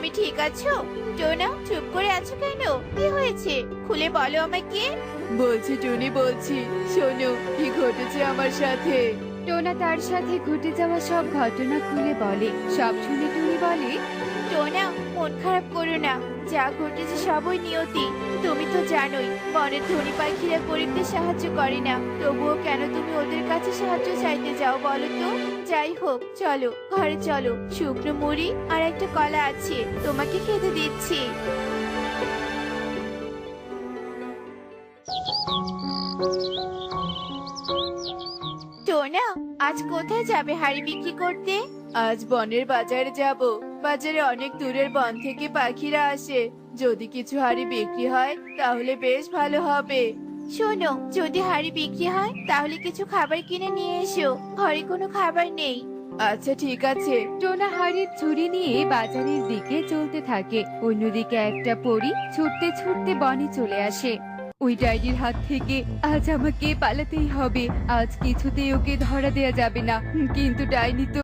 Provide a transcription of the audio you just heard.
তুমি ঠিক আছো? টোনা, চুপ করে আছো কেন? কি হয়েছে? খুলে বলো আমাকে। বলছি টুনি, বলছি। শোনো, কি ঘটেছে আমার সাথে। টোনা তার সাথে ঘটে যাওয়া সব ঘটনা খুলে বলে। সব শুনে টুনি বলে, টোনা, মন খারাপ করো না। যা ঘটেছে সবই নিয়তি। তুমি তো জানোই বনের ধনী পাখিরা গরিবদের সাহায্য করে না। তবুও কেন তুমি ওদের কাছে সাহায্য চাইতে যাও বলো তো? যাই হোক, চলো ঘরে চলো। শুকনো মুড়ি আর একটা কলা আছে, তোমাকে খেতে দিচ্ছি। টোনা, আজ কোথায় যাবে হাড়ি বিক্রি করতে? আজ বনের বাজারে যাব। বাজারে অনেক দূরের বন থেকে পাখিরা আসে। যদি কিছু হাড়ি বিক্রি হয় তাহলে বেশ ভালো হবে। শোনো, যদি হাড়ি বিক্রি হয় তাহলে কিছু খাবার কিনে নিয়ে এসো। ঘরে কোনো খাবার নেই। আচ্ছা ঠিক আছে। টোনা হাড়ির ঝুড়ি নিয়ে বাজারের দিকে চলতে থাকে। অন্যদিকে একটা পরী ছুটতে ছুটতে বনে চলে আসে। ওই ডাইনির হাত থেকে আজ আমাকে পালাতেই হবে। আজ কিছুতেই ওকে ধরা দেয়া যাবে না। কিন্তু ডাইনি তো